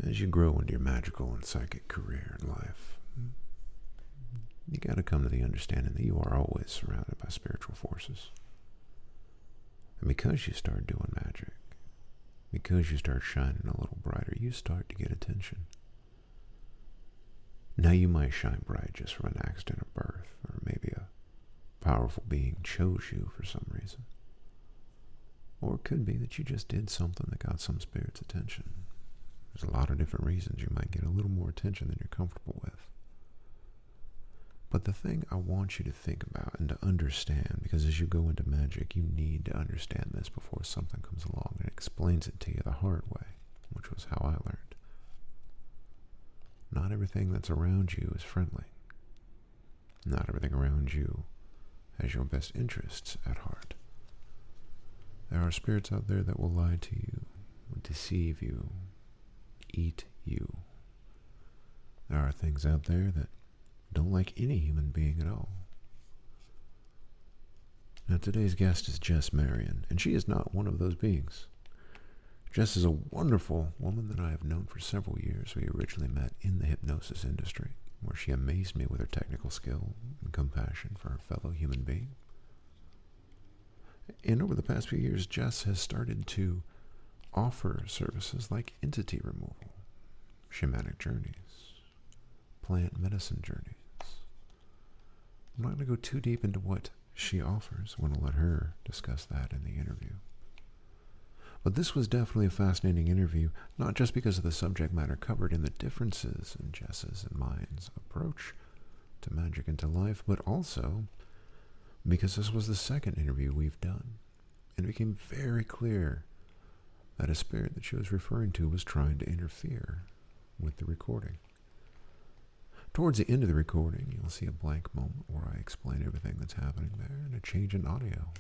as you grow into your magical and psychic career in life, you got to come to the understanding that you are always surrounded by spiritual forces. And because you start doing magic, because you start shining a little brighter, you start to get attention. Now you might shine bright just from an accident of birth, or maybe a powerful being chose you for some reason. Or it could be that you just did something that got some spirit's attention. There's a lot of different reasons you might get a little more attention than you're comfortable with. But the thing I want you to think about and to understand, because as you go into magic, you need to understand this before something comes along and explains it to you the hard way, which was how I learned. Not everything that's around you is friendly. Not everything around you has your best interests at heart. There are spirits out there that will lie to you, deceive you, eat you. There are things out there that don't like any human being at all. Now today's guest is Jess Marion, and she is not one of those beings. Jess is a wonderful woman that I have known for several years. We originally met in the hypnosis industry, where she amazed me with her technical skill and compassion for her fellow human being. And over the past few years, Jess has started to offer services like entity removal, shamanic journeys, plant medicine journeys. I'm not going to go too deep into what she offers. I want to let her discuss that in the interview. But this was definitely a fascinating interview, not just because of the subject matter covered and the differences in Jess's and mine's approach to magic and to life, but also because this was the second interview we've done. And it became very clear that a spirit that she was referring to was trying to interfere with the recording. Towards the end of the recording, you'll see a blank moment where I explain everything that's happening there and a change in audio.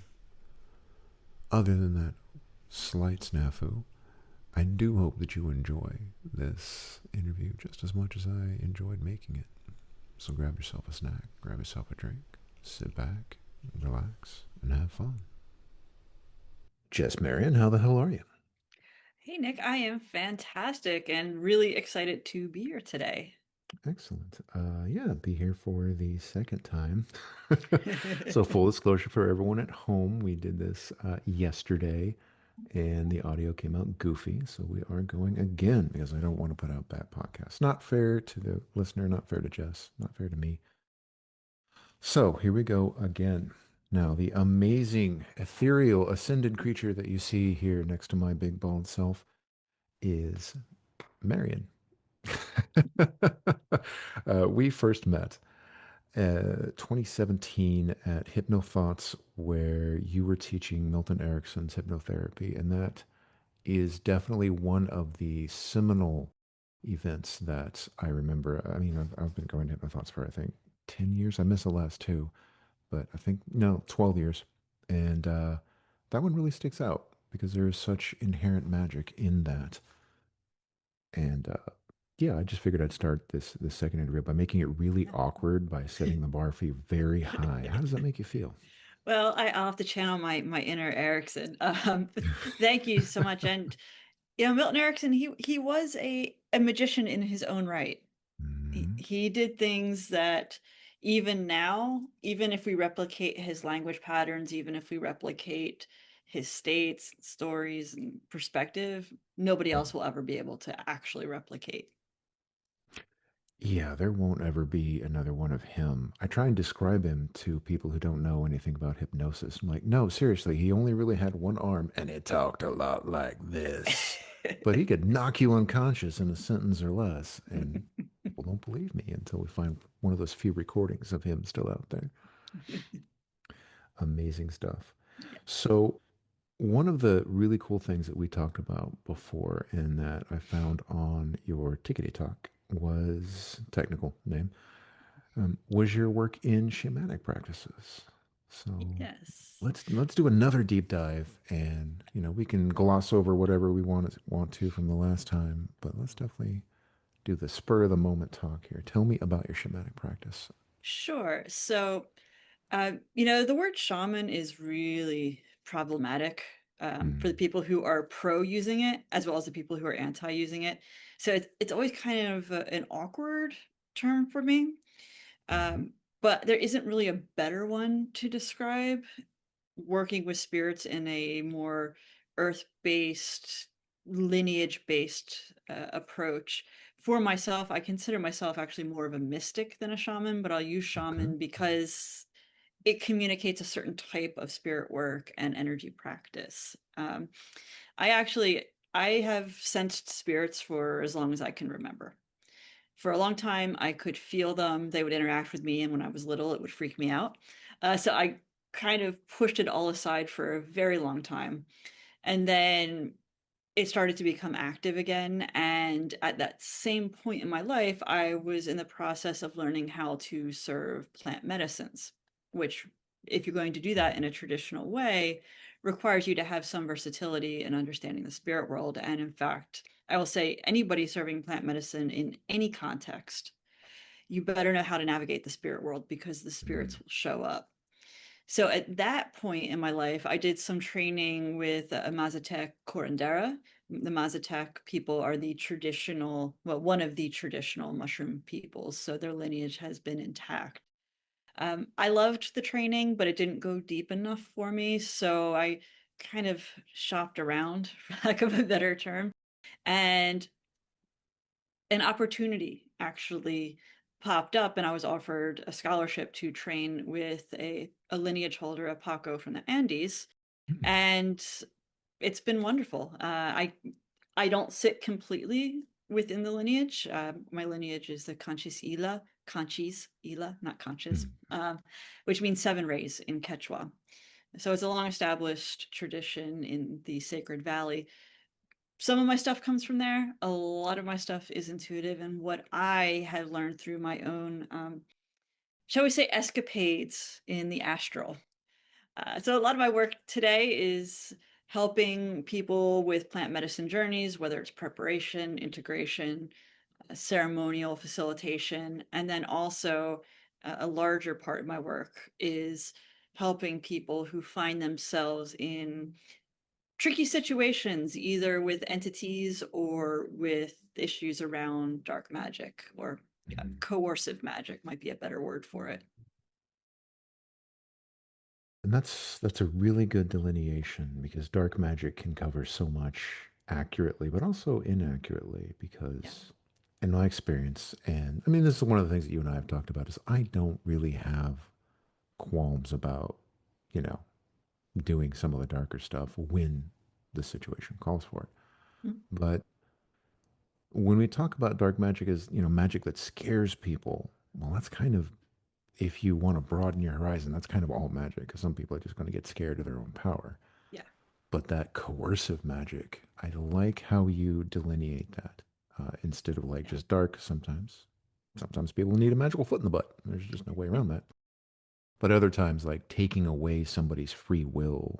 Other than that slight snafu, I do hope that you enjoy this interview just as much as I enjoyed making it. So grab yourself a snack, grab yourself a drink, sit back, relax, and have fun. Jess Marion, how the hell are you? Hey Nick, I am fantastic and really excited to be here today. Excellent. Yeah, be here for the second time. So, full disclosure for everyone at home, we did this yesterday, and the audio came out goofy. So, we are going again because I don't want to put out bad podcasts. Not fair to the listener, not fair to Jess, not fair to me. So, here we go again. Now, the amazing, ethereal, ascended creature that you see here next to my big bald self is Marion. We first met 2017 at HypnoThoughts, where you were teaching Milton Erickson's hypnotherapy, and that is definitely one of the seminal events that I remember. I mean, I've been going to HypnoThoughts for I think 10 years. I missed the last two, but I think no, 12 years, and that one really sticks out because there is such inherent magic in that. And yeah, I just figured I'd start this second interview by making it really awkward by setting the bar for you very high. How does that make you feel? Well, I'll have to channel my inner Erickson. Thank you so much. And Milton Erickson, he was a magician in his own right. Mhm. He did things that even now, even if we replicate his language patterns, even if we replicate his states, stories, and perspective, nobody else will ever be able to actually replicate. Yeah, there won't ever be another one of him. I try and describe him to people who don't know anything about hypnosis. I'm like, no, seriously, he only really had one arm and it talked a lot like this. But he could knock you unconscious in a sentence or less. And people don't believe me until we find one of those few recordings of him still out there. Amazing stuff. Yeah. So, one of the really cool things that we talked about before and that I found on your Tickety Talk was technical name was your work in shamanic practices. So Yes. let's do another deep dive, and we can gloss over whatever we want to from the last time, but let's definitely do the spur of the moment talk here. Tell me about your shamanic practice. Sure. So, the word shaman is really problematic. for the Mm. people who are pro using it, as well as the people who are anti using it. So it's always kind of an awkward term for me. Mhm. But there isn't really a better one to describe working with spirits in a more earth-based, lineage-based approach. For myself, I consider myself actually more of a mystic than a shaman, but I'll use Okay. shaman because it communicates a certain type of spirit work and energy practice. I actually I have sensed spirits for as long as I can remember. For a long time, I could feel them. They would interact with me, and when I was little, it would freak me out. So I kind of pushed it all aside for a very long time. And then it started to become active again. And at that same point in my life, I was in the process of learning how to serve plant medicines, which, if you're going to do that in a traditional way, requires you to have some versatility in understanding the spirit world. And in fact, I will say anybody serving plant medicine in any context, you better know how to navigate the spirit world because the spirits Mm. will show up. So at that point in my life, I did some training with a Mazatec curandera. The Mazatec people are the traditional, well, one of the traditional mushroom peoples. So their lineage has been intact. I loved the training, but it didn't go deep enough for me. So I kind of shopped around, for lack of a better term. And an opportunity actually popped up, and I was offered a scholarship to train with a lineage holder, a Paco from the Andes, Mm. and it's been wonderful. I don't sit completely within the lineage. My lineage is the Conchis Ila, not Conchas, Mm. which means seven rays in Quechua. So it's a long established tradition in the Sacred Valley. Some of my stuff comes from there. A lot of my stuff is intuitive, and what I had learned through my own, shall we say, escapades in the astral. So a lot of my work today is helping people with plant medicine journeys, whether it's preparation, integration, ceremonial facilitation, and then also a larger part of my work is helping people who find themselves in tricky situations, either with entities or with issues around dark magic, or Mm. coercive magic might be a better word for it. And that's a really good delineation because dark magic can cover so much accurately, but also inaccurately. Yeah. Because, in my experience, and I mean, this is one of the things that you and I have talked about, is I don't really have qualms about, you know, doing some of the darker stuff when the situation calls for it. Mm. But when we talk about dark magic as, magic that scares people, well, that's kind of, if you want to broaden your horizon, that's kind of all magic because some people are just going to get scared of their own power. Yeah. But that coercive magic, I like how you delineate that instead of like Yeah. just dark sometimes. Sometimes people need a magical foot in the butt. There's just no way around that. But other times, like taking away somebody's free will,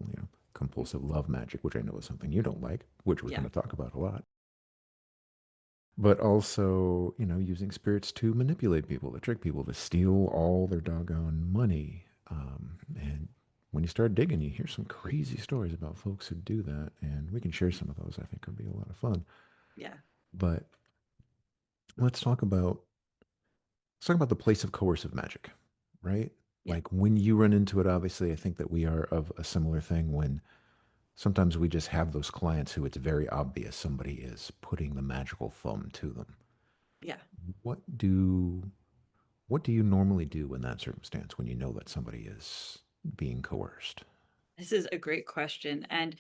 compulsive love magic, which I know is something you don't like, which we're Yeah. going to talk about a lot. But also, using spirits to manipulate people, to trick people, to steal all their doggone money. And when you start digging, you hear some crazy stories about folks who do that, and we can share some of those. I think would be a lot of fun. Yeah. But let's talk about the place of coercive magic, right? Yeah. Like when you run into it, obviously, I think that we are of a similar thing when sometimes we just have those clients who it's very obvious somebody is putting the magical thumb to them. Yeah. What do What do you normally do in that circumstance when you know that somebody is being coerced? This is a great question. And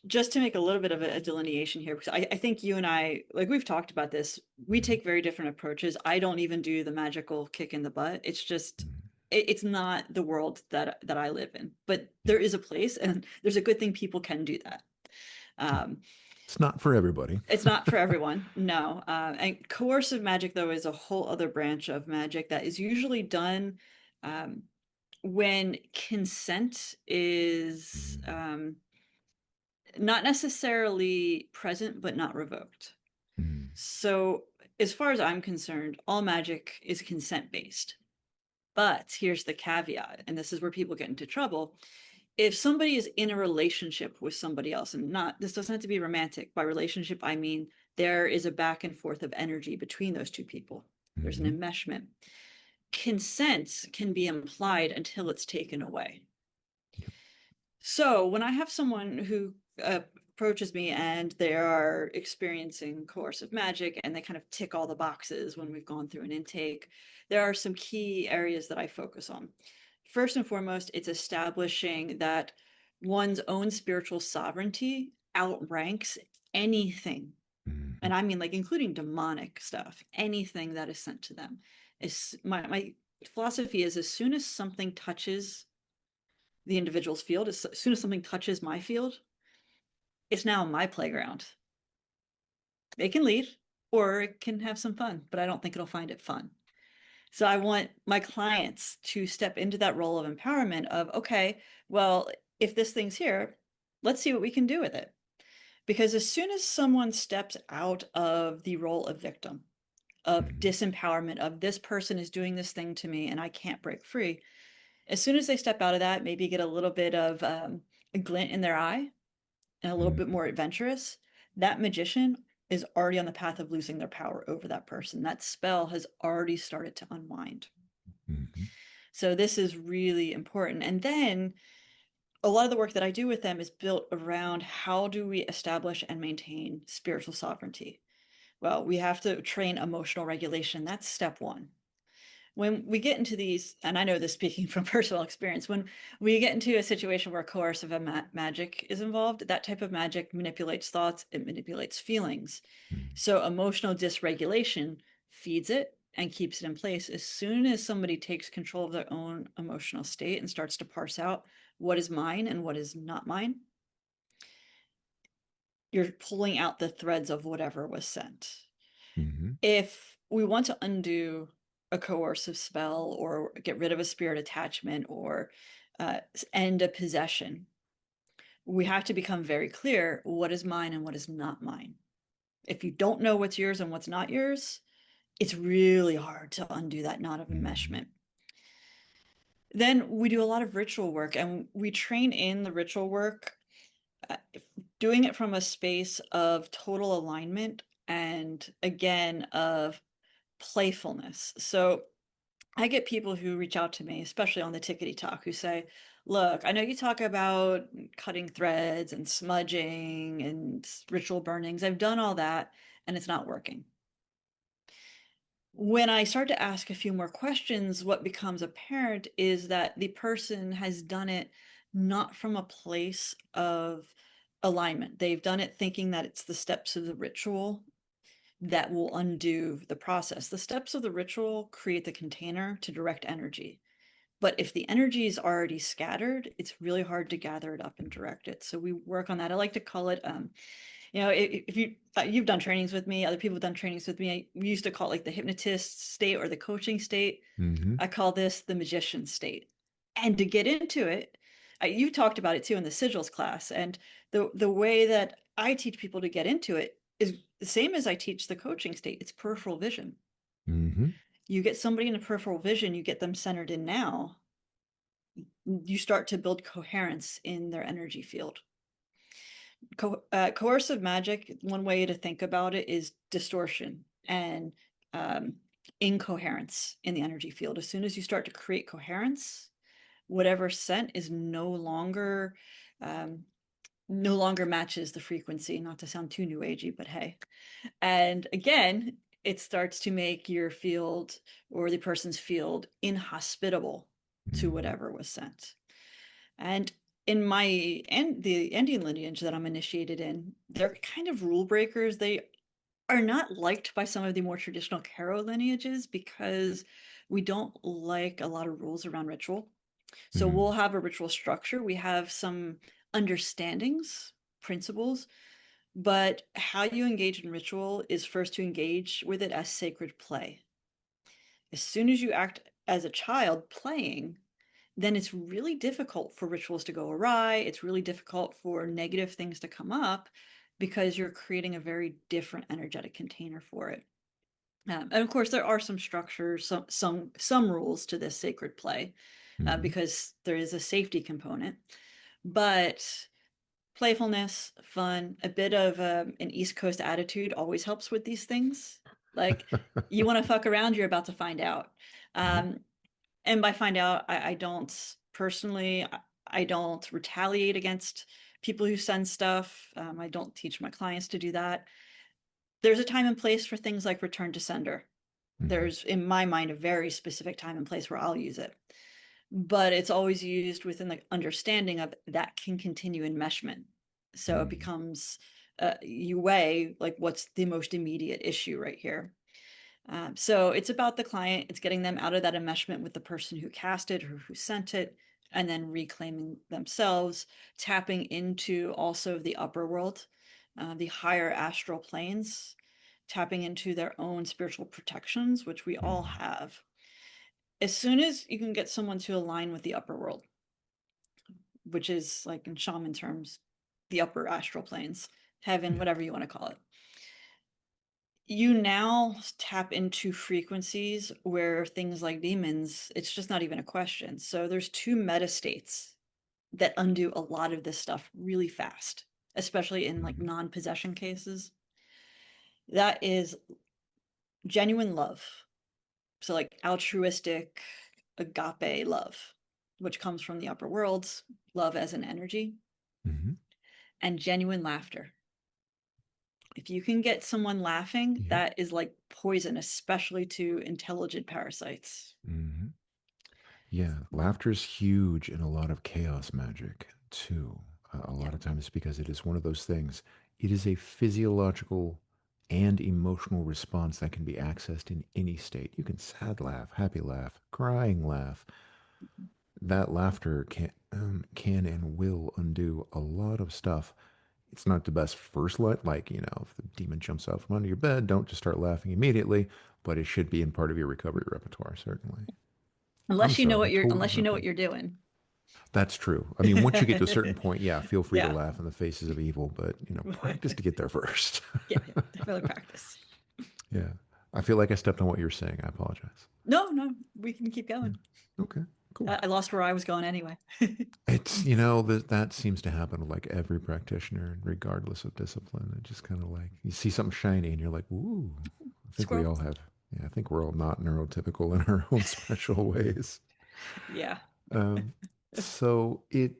just to make a little bit of a delineation here, because I think you and I, like we've talked about this, we Mhm. take very different approaches. I don't even do the magical kick in the butt. It's just, Mhm. it's not the world that I live in, but Yeah. there is a place, and there's a good thing people can do that. Yeah. Um, It's not for everybody. it's not for everyone, no. And coercive magic, though, is a whole other branch of magic that is usually done um, when consent is Mm. not necessarily present, but not revoked. Mm. So, as far as I'm concerned, all magic is consent based. But here's the caveat, and this is where people get into trouble. if somebody is in a relationship with somebody else, and not, this doesn't have to be romantic. By relationship, I mean there is a back and forth of energy between those two people. There's an Mm-hmm. enmeshment. Consent can be implied until it's taken away. Yep. So when I have someone who approaches me and they are experiencing coercive magic and they kind of tick all the boxes when we've gone through an intake, there are some key areas that I focus on. First and foremost, it's establishing that one's own spiritual sovereignty outranks anything. Mm-hmm. And I mean, like, including demonic stuff, anything that is sent to them. Is my philosophy is, as soon as something touches the individual's field, as soon as something touches my field, it's now my playground. It can leave or it can have some fun, but I don't think it'll find it fun. So I want my clients to step into that role of empowerment of, okay, well, if this thing's here, let's see what we can do with it. Because as soon as someone steps out of the role of victim, of Mm-hmm. disempowerment, of this person is doing this thing to me and I can't break free, as soon as they step out of that, maybe get a little bit of a glint in their eye and a little bit Mm-hmm. more adventurous, that magician is already on the path of losing their power over that person. That spell has already started to unwind. Mm-hmm. So this is really important. And then a lot of the work that I do with them is built around how do we establish and maintain spiritual sovereignty? Well, we have to train emotional regulation. That's step one. When we get into these, and I know this speaking from personal experience, when we get into a situation where coercive magic is involved, that type of magic manipulates thoughts, it manipulates feelings. So emotional dysregulation feeds it and keeps it in place. As soon as somebody takes control of their own emotional state and starts to parse out what is mine and what is not mine, you're pulling out the threads of whatever was sent. Mm-hmm. If we want to undo a coercive spell or get rid of a spirit attachment or end a possession, we have to become very clear what is mine and what is not mine. If you don't know what's yours and what's not yours, it's really hard to undo that knot of Mm-hmm. enmeshment. Then we do a lot of ritual work and we train in the ritual work, uh, doing it from a space of total alignment and again of playfulness. So I get people who reach out to me, especially on the Tickety Talk, who say, look, I know you talk about cutting threads and smudging and ritual burnings. I've done all that and it's not working. When I start to ask a few more questions, what becomes apparent is that the person has done it not from a place of alignment. They've done it thinking that it's the steps of the ritual that will undo the process. The steps of the ritual create the container to direct energy. But if the energy is already scattered, it's really hard to gather it up and direct it. So we work on that. I like to call it, if you've done trainings with me, other people have done trainings with me. We used to call it like the hypnotist state or the coaching state. Mm-hmm. I call this the magician state. And to get into it, you talked about it too in the sigils class, and the way that I teach people to get into it is the same as I teach the coaching state. It's peripheral vision. Mm-hmm. You get somebody in a peripheral vision, you get them centered in now, you start to build coherence in their energy field. Coercive magic, one way to think about it is distortion and um, incoherence in the energy field. As soon as you start to create coherence, whatever sent is um, no longer matches the frequency. Not to sound too new agey, but hey. And again, it starts to make your field or the person's field inhospitable to Mm-hmm. whatever was sent. And in the Indian lineage that I'm initiated in, they're kind of rule breakers. They are not liked by some of the more traditional Karo lineages because we don't like a lot of rules around ritual. So Mm-hmm. we'll have a ritual structure. We have some understandings, principles, but how you engage in ritual is first to engage with it as sacred play. As soon as you act as a child playing, then it's really difficult for rituals to go awry. It's really difficult for negative things to come up because you're creating a very different energetic container for it. And of course, there are some structures, some rules to this sacred play Mm-hmm. because there is a safety component. but playfulness, fun, a bit of an East Coast attitude always helps with these things. Like, you want to fuck around, you're about to find out. Yep. Um, and by find out, I don't personally, I don't retaliate against people who send stuff. I don't teach my clients to do that. There's a time and place for things like return to sender. Hmm. There's, in my mind, a very specific time and place where I'll use it. But it's always used within the understanding of that can continue enmeshment. So it Hmm. becomes, you weigh like what's the most immediate issue right here. So it's about the client, it's getting them out of that enmeshment with the person who cast it or who sent it, and then reclaiming themselves, tapping into also the upper world, the higher astral planes, tapping into their own spiritual protections, which we all Hmm. have. As soon as you can get someone to align with the upper world, which is like in shaman terms, the upper astral planes, heaven, Yeah. whatever you want to call it, you now tap into frequencies where things like demons, it's just not even a question. So there's two meta states that undo a lot of this stuff really fast, especially in like Hmm. non-possession cases. That is genuine love. So like altruistic agape love, which comes from the upper worlds, love as an energy, Hmm. and genuine laughter. If you can get someone laughing, Yep. that is like poison, especially to intelligent parasites. Hmm. Yeah, laughter's huge in a lot of chaos magic too. A Yeah. lot of times because it is one of those things. It is a physiological and emotional response that can be accessed in any state. You can sad laugh, happy laugh, crying laugh. That laughter can and will undo a lot of stuff. It's not the best first light, like, if the demon jumps out from under your bed, don't just start laughing immediately, but it should be in part of your recovery repertoire, certainly. I'm sorry, I totally Unless you know jumped what in. you're doing. That's true. I mean, once you get to a certain point, yeah, feel free to Yeah. laugh in the faces of evil, but, practice to get there first. Yeah, yeah, definitely practice. Yeah. I feel like I stepped on what you were saying. I apologize. No, no, we can keep Yeah. going. Okay, cool. I lost where I was going anyway. It's, that seems to happen with like every practitioner, regardless of discipline. It just kind of like you see something shiny and you're like, ooh, I think we Squirrel. all have, yeah, I think we're all not neurotypical in our own special ways. Yeah. Um, so it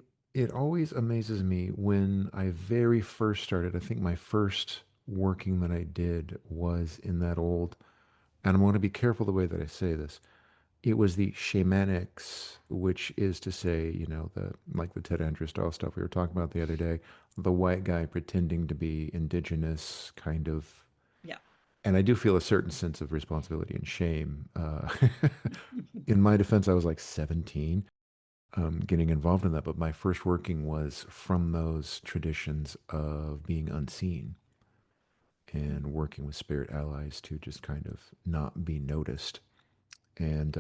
always amazes me when I very first started. I think my first working that I did was in that old, and I'm going to be careful the way that I say this. It was the shamanics, which is to say, the like the Ted Andrews style stuff we were talking about the other day, the white guy pretending to be indigenous, kind of. Yeah. And I do feel a certain sense of responsibility and shame. In my defense, I was like 17 getting involved in that, but my first working was from those traditions of being unseen and working with spirit allies to just kind of not be noticed. And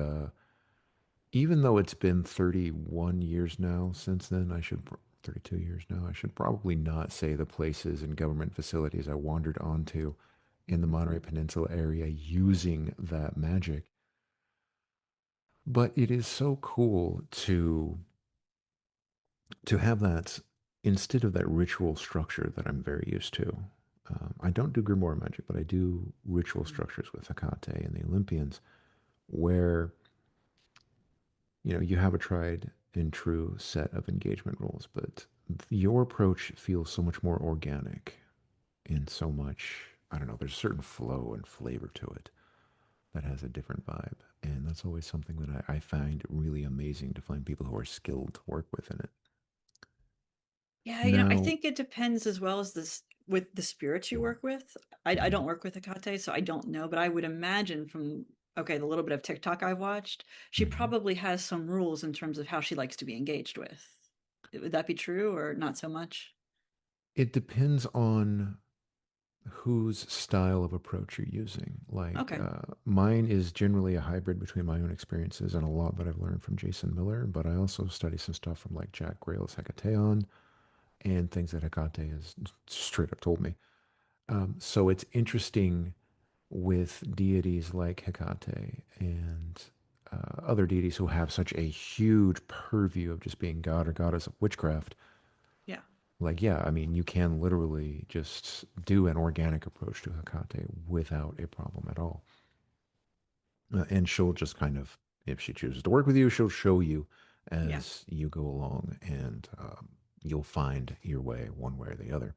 even though it's been 31 years now since then, 32 years now, I should probably not say the places and government facilities I wandered onto in the Monterey Peninsula area using that magic. But it is so cool to have that instead of that ritual structure that I'm very used to. I don't do grimoire magic, but I do ritual structures with Hecate and the Olympians, where you have a tried and true set of engagement rules, but your approach feels so much more organic and so much. I don't know. There's a certain flow and flavor to it that has a different vibe, and that's always something that I find really amazing to find people who are skilled to work with in it. Yeah, I Now, think it depends as well as this with the spirits you mhm, work with. I mhm, don't work with Hecate, so I don't know, but I would imagine from okay, the little bit of TikTok I've watched, she mhm. probably has some rules in terms of how she likes to be engaged with. Would that be true or not so much? It depends on whose style of approach you're using. Like Okay. mine is generally a hybrid between my own experiences and a lot that I've learned from Jason Miller, but I also study some stuff from like Jack Grail's Hecateon and things that Hecate has straight up told me. So it's interesting with deities like Hecate and other deities who have such a huge purview of just being god or goddess of witchcraft. Like, yeah, I mean, you can literally just do an organic approach to Hecate without a problem at all. And she'll just kind of, if she chooses to work with you, she'll show you Yeah. as you go along, and you'll find your way one way or the other.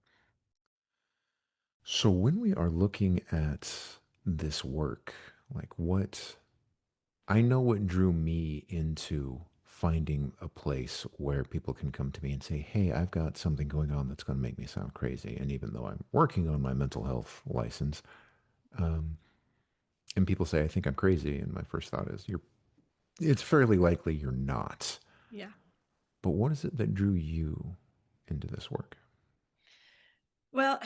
So, when we are looking at this work, like what I know what drew me into finding a place where people can come to me and say, "Hey, I've got something going on that's going to make me sound crazy." And even though I'm working on my mental health license, um, and people say, "I think I'm crazy," and my first thought is, "You're." It's fairly likely you're not. Yeah. But what is it that drew you into this work? Well,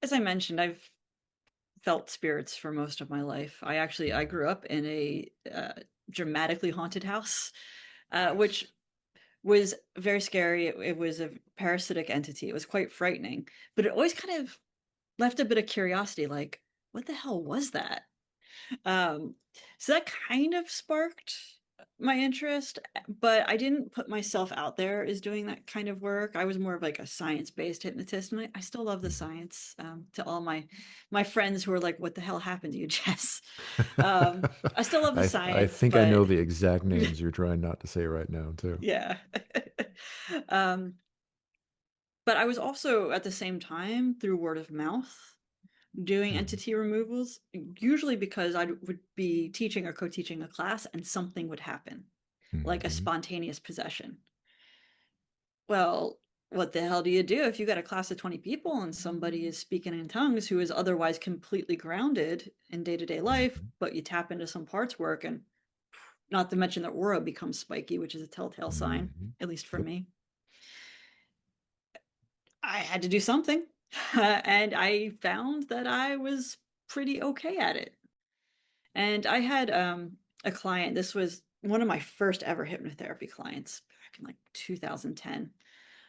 as I mentioned, I've felt spirits for most of my life. I Mhm. grew up in a dramatically haunted house, which Nice. was very scary. It was a parasitic entity. It was quite frightening, but it always kind of left a bit of curiosity, like, what the hell was that? Um, so that kind of sparked my interest, but I didn't put myself out there as doing that kind of work. I was more of like a science-based hypnotist, and I still love the Mhm. science. To all my friends who are like, "What the hell happened to you, Jess?" Um, I still love the I science, think I know but the exact names you're trying not to say right now, too. yeah. um, but I was also at the same time through word of mouth doing Mhm. entity removals, usually because I would be teaching or co-teaching a class and something would happen, like a Mhm. spontaneous possession. Well, what the hell do you do if you got a class of 20 people and somebody is speaking in tongues who is otherwise completely grounded in day-to-day life, Mhm. but you tap into some parts work and not to mention their aura becomes spiky, which is a telltale sign, Mhm. at least for Yep. me. I had to do something. And I found that I was pretty okay at it. And I had a client, this was one of my first ever hypnotherapy clients back in like 2010.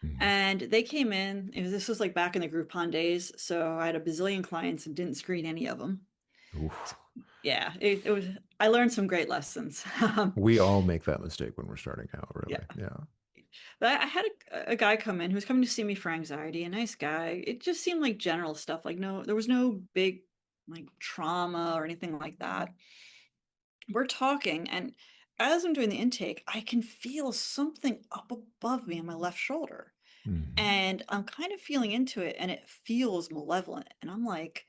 Mhm. And they came in, this was like back in the Groupon days. So I had a bazillion clients and didn't screen any of them. Oof. Yeah, it was, I learned some great lessons. We all make that mistake when we're starting out, Yeah. really. Yeah. But I had a guy come in who was coming to see me for anxiety, a nice guy. It just seemed like general stuff, like no, there was no big like trauma or anything like that. We're talking, and as I'm doing the intake, I can feel something up above me on my left shoulder. Mhm. And I'm kind of feeling into it, and it feels malevolent. And I'm like,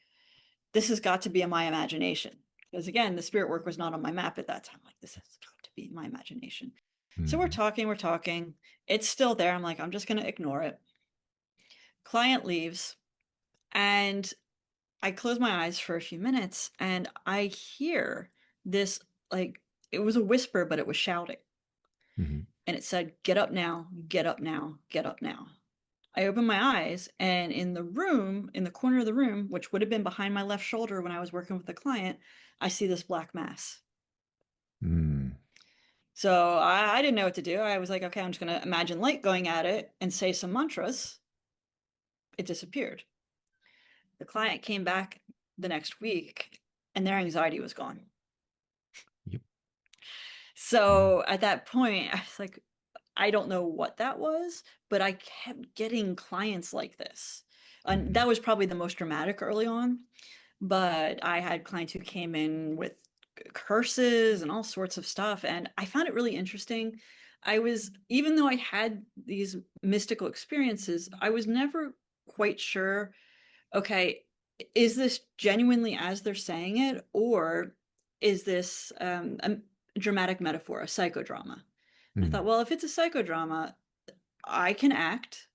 this has got to be in my imagination. Because again, the spirit work was not on my map at that time. Like, this has got to be in my imagination. So we're Mhm. talking, we're talking. It's still there. I'm like, I'm just going to ignore it. Client leaves, and I close my eyes for a few minutes, and I hear this like, it was a whisper, but it was shouting. Mhm. And it said, "Get up now, get up now, get up now." I opened my eyes, and in the room, in the corner of the room, which would have been behind my left shoulder when I was working with the client, I see this black mass. Mm. So I didn't know what to do. I was like, okay, I'm just going to imagine light going at it and say some mantras. It disappeared. The client came back the next week, and their anxiety was gone. Yep. Yeah. So at that point, I was like, I don't know what that was, but I kept getting clients like this. And Mhm. that was probably the most dramatic early on. But I had clients who came in with curses and all sorts of stuff. And I found it really interesting. I was, even though I had these mystical experiences, I was never quite sure, okay, is this genuinely as they're saying it, or is this a dramatic metaphor, a psychodrama? And I thought, Mm. well, if it's a psychodrama, I can act.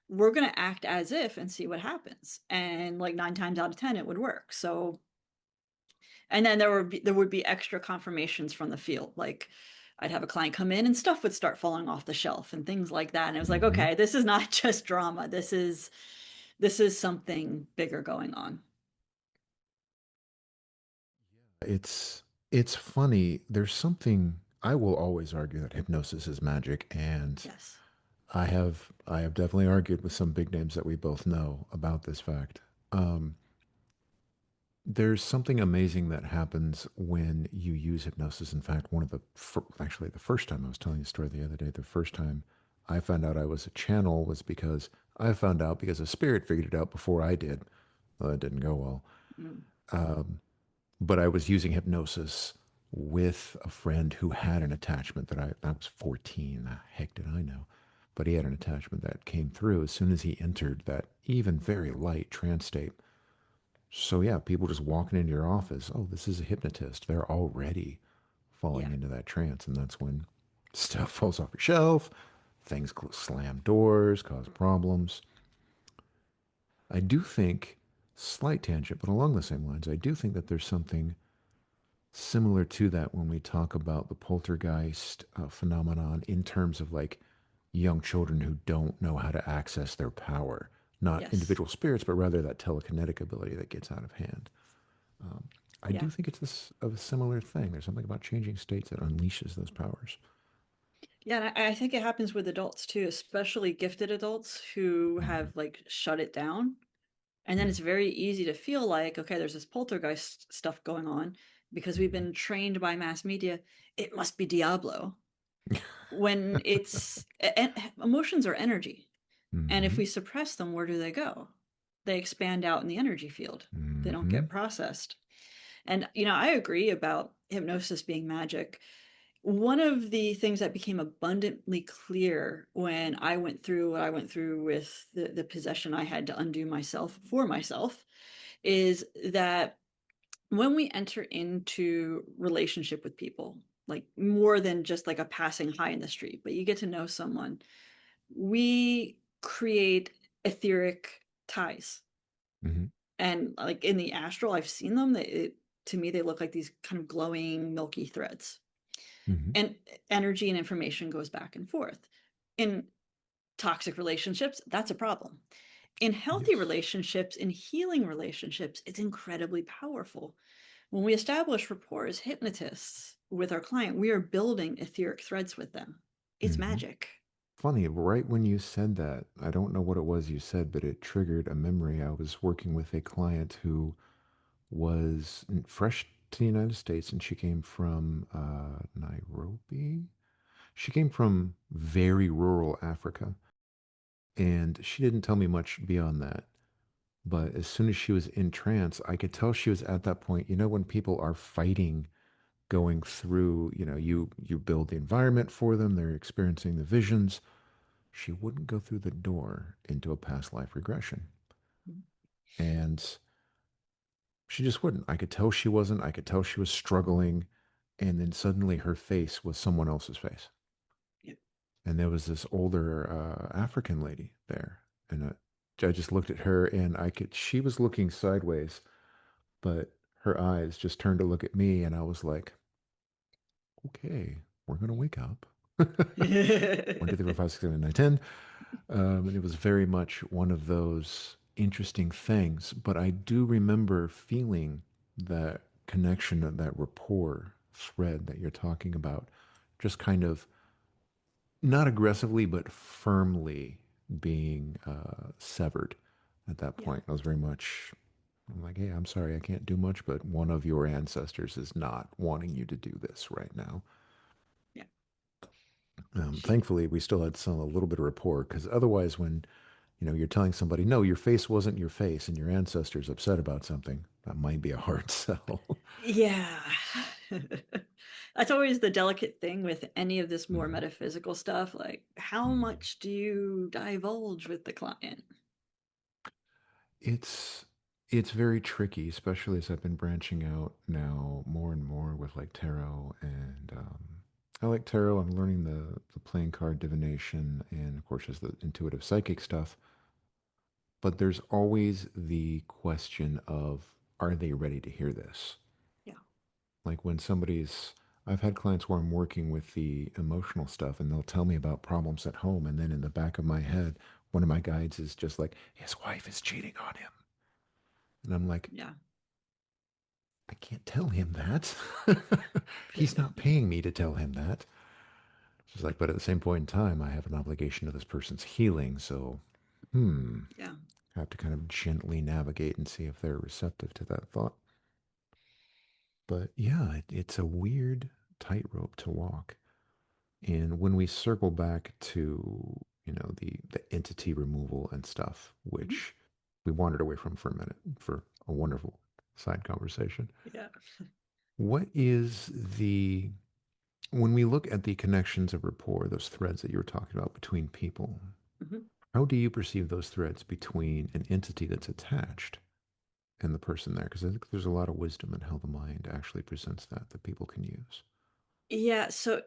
We're going to act as if and see what happens. And like 9 times out of 10, it would work. So, and then there would be extra confirmations from the field. Like I'd have a client come in and stuff would start falling off the shelf and things like that. And it was like, Mhm. okay, this is not just drama. This is something bigger going on. It's funny. There's something I will always argue that hypnosis is magic, and Yes. I have definitely argued with some big names that we both know about this fact. Um, there's something amazing that happens when you use hypnosis. In fact, one of the actually the first time I was telling you a story the other day, the first time I found out I was a channel was because I found out because a spirit figured it out before I did. Well, it didn't go well. Mm. Um, but I was using hypnosis with a friend who had an attachment I was 14. The heck did I know? But he had an attachment that came through as soon as he entered that even very light trance state. So yeah, people just walking into your office, oh, this is a hypnotist. They're already falling Yeah. into that trance, and that's when stuff falls off your shelf, things slam doors, cause problems. I do think, slight tangent, but along the same lines, I do think that there's something similar to that when we talk about the poltergeist phenomenon in terms of like young children who don't know how to access their power, not Yes. individual spirits, but rather that telekinetic ability that gets out of hand. Um, I Yeah. do think it's this of a similar thing. There's something about changing states that unleashes those powers. Yeah, and I think it happens with adults too, especially gifted adults who Mm-hmm. have like shut it down. And then it's very easy to feel like, okay, there's this poltergeist stuff going on because we've Mm-hmm. been trained by mass media. It must be Diablo. When emotions are energy. And if Mm-hmm. we suppress them, where do they go? They expand out in the energy field. They don't Mm-hmm. get processed. And, I agree about hypnosis being magic. One of the things that became abundantly clear when I went through what I went through with the possession I had to undo myself for myself is that when we enter into relationship with people, like more than just like a passing high in the street, but you get to know someone, we create etheric ties. Mm-hmm. And like in the astral, I've seen them. To me, they look like these kind of glowing, milky threads. Mm-hmm. And energy and information goes back and forth. In toxic relationships, that's a problem. In healthy Yes. relationships, in healing relationships, it's incredibly powerful. When we establish rapport as hypnotists with our client, we are building etheric threads with them. It's Mm-hmm. magic. Funny, right when you said that, I don't know what it was you said, but it triggered a memory. I was working with a client who was fresh to the United States, and she came from Nairobi. She came from very rural Africa, and she didn't tell me much beyond that. But as soon as she was in trance, I could tell she was at that point. You know, when people are fighting, going through, you build the environment for them, they're experiencing the visions. She wouldn't go through the door into a past life regression. And she just wouldn't. I could tell she wasn't. I could tell she was struggling. And then suddenly her face was someone else's face. Yeah. And there was this older African lady there. And I just looked at her and she was looking sideways, but her eyes just turned to look at me. And I was like, okay, we're going to wake up. 1, 2, 3, 4, 5, 6, 7, 8, 9, 10. And it was very much one of those interesting things. But I do remember feeling that connection, that rapport thread that you're talking about, just kind of not aggressively, but firmly being severed at that Yeah. point. I was very much, I'm like, hey, I'm sorry, I can't do much, but one of your ancestors is not wanting you to do this right now. Yeah. She, Thankfully, we still had a little bit of rapport because otherwise, when you're telling somebody, no, your face wasn't your face, and your ancestor's upset about something, that might be a hard sell. yeah. That's always the delicate thing with any of this more Mhm. metaphysical stuff. Like, how Mhm. much do you divulge with the client? It's it's very tricky, especially as I've been branching out now more and more with like tarot and I like tarot. I'm learning the playing card divination and of course there's the intuitive psychic stuff. But there's always the question of are they ready to hear this? Yeah. Like when I've had clients where I'm working with the emotional stuff and they'll tell me about problems at home. And then in the back of my head, one of my guides is just like, his wife is cheating on him. And I'm like, Yeah. I can't tell him that. He's not paying me to tell him that. She's like, but at the same point in time, I have an obligation to this person's healing. So, Yeah. I have to kind of gently navigate and see if they're receptive to that thought. But yeah, it's a weird tightrope to walk. And when we circle back to, the entity removal and stuff, Mhm. which we wandered away from for a minute for a wonderful side conversation. Yeah. What is the when we look at the connections of rapport, those threads that you were talking about between people, Mhm. how do you perceive those threads between an entity that's attached and the person there? Because I think there's a lot of wisdom in how the mind actually presents that people can use. Yeah, so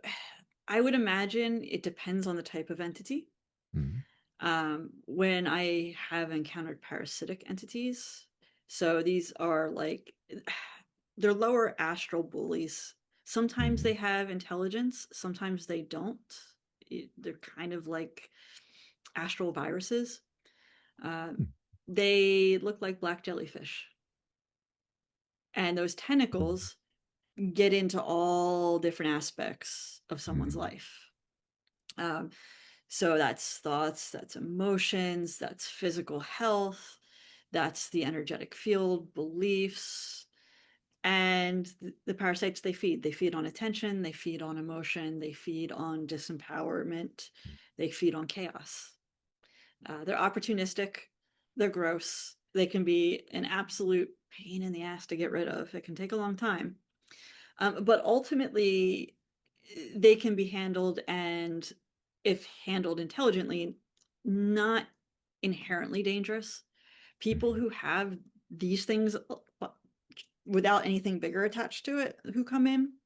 I would imagine it depends on the type of entity. Mhm. When I have encountered parasitic entities, so these are like they're lower astral bullies. Sometimes they Mhm. have intelligence, sometimes they don't. They're kind of like astral viruses. Uh, Mhm. they look like black jellyfish, and those tentacles get into all different aspects of someone's Mhm. life. Um, so that's thoughts, that's emotions, that's physical health, that's the energetic field, beliefs. And the parasites they feed on attention, they feed on emotion, they feed on disempowerment, they feed on chaos. They're opportunistic, they're gross, they can be an absolute pain in the ass to get rid of. It can take a long time. But ultimately, they can be handled, and if handled intelligently, not inherently dangerous. People Mhm. who have these things without anything bigger attached to it who come in,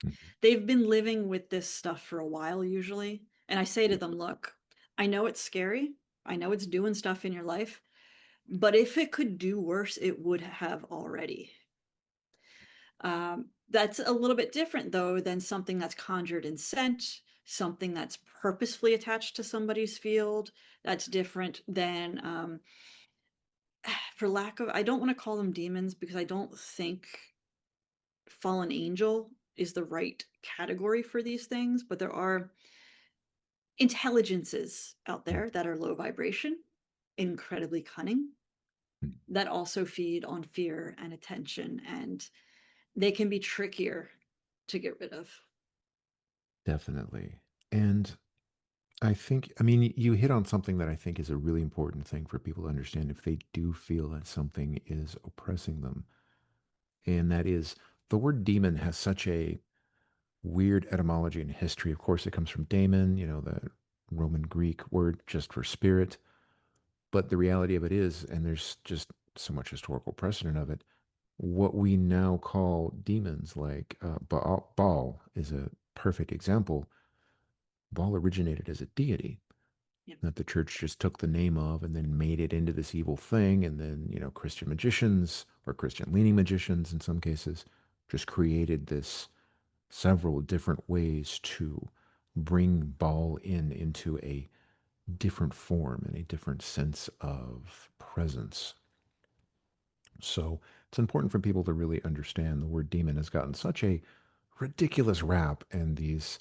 Mhm. they've been living with this stuff for a while usually. And I say to Yeah. them, look, I know it's scary. I know it's doing stuff in your life, but if it could do worse, it would have already. That's a little bit different, though, than something that's conjured in scent, something that's purposefully attached to somebody's field. That's different than, for lack of, I don't want to call them demons because I don't think fallen angel is the right category for these things, but there are intelligences out Mhm. there that are low vibration, incredibly cunning, Mhm. that also feed on fear and attention, and they can be trickier to get rid of. Definitely. And I mean, you hit on something that I think is a really important thing for people to understand if they do feel that something is oppressing them. And that is the word demon has such a weird etymology and history. Of course, it comes from daemon, the Roman Greek word just for spirit. But the reality of it is, and there's just so much historical precedent of it, what we now call demons, like Baal is a perfect example. Baal originated as a deity Yep. that the church just took the name of and then made it into this evil thing. And then, Christian magicians or Christian leaning magicians in some cases just created this several different ways to bring Baal into a different form and a different sense of presence. So it's important for people to really understand the word demon has gotten such a ridiculous rap, and these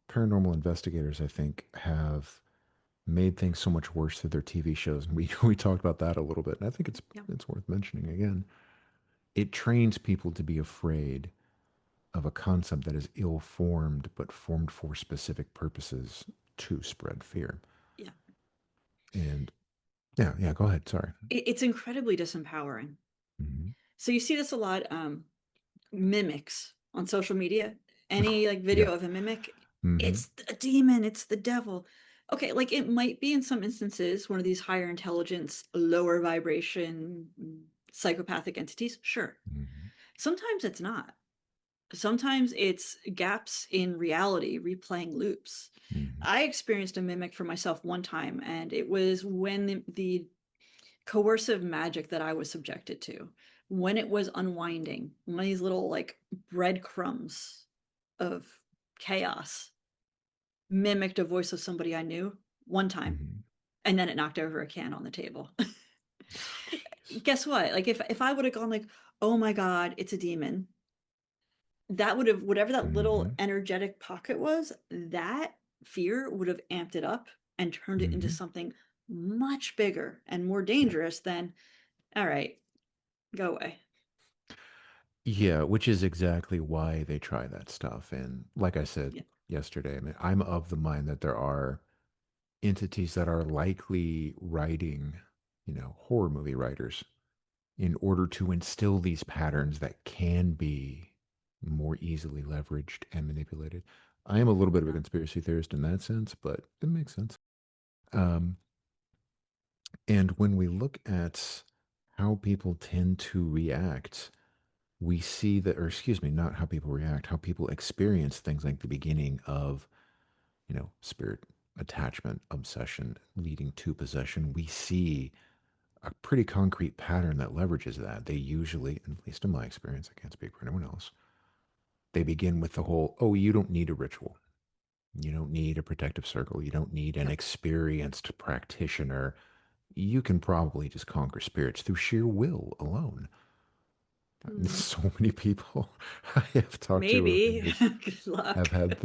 paranormal investigators, I think, have made things so much worse through their TV shows. And we we talked about that a little bit, and I think it's Yep. it's worth mentioning again. It trains people to be afraid of a concept that is ill-formed, but formed for specific purposes to spread fear. Yeah. And yeah, yeah, go ahead. Sorry. It's incredibly disempowering. Hmm. So you see this a lot, mimics on social media. Any like Yeah. video of a mimic, Hmm. it's a demon, it's the devil. Okay, like it might be in some instances one of these higher intelligence, lower vibration, psychopathic entities. Sure. Hmm. Sometimes it's not. Sometimes it's gaps in reality, replaying loops. Hmm. I experienced a mimic for myself one time, and it was when the coercive magic that I was subjected to, when it was unwinding, one of these little like breadcrumbs of chaos mimicked a voice of somebody I knew one time, Hmm. and then it knocked over a can on the table. Jeez. Guess what? Like if I would have gone like, oh my god, it's a demon, that would have, whatever that little Hmm. energetic pocket was, that fear would have amped it up and turned it into Hmm. something much bigger and more Yeah. dangerous than, all right, go away. Yeah, which is exactly why they try that stuff. And like I said, Yeah. yesterday. I mean, I'm of the mind that there are entities that are likely writing, horror movie writers in order to instill these patterns that can be more easily leveraged and manipulated. I am a little bit of a Yeah. conspiracy theorist in that sense, but it makes sense. Um, and when we look at how people tend to react, we see that, or excuse me, not how people react, how people experience things like the beginning of, spirit attachment, obsession leading to possession. We see a pretty concrete pattern that leverages that. They usually, at least in my experience, I can't speak for anyone else, they begin with the whole, oh, you don't need a ritual. You don't need a protective circle. You don't need an Yep. experienced practitioner. You can probably just conquer spirits through sheer will alone. Hmm. So many people I have talked to over the Maybe. years Good luck. have had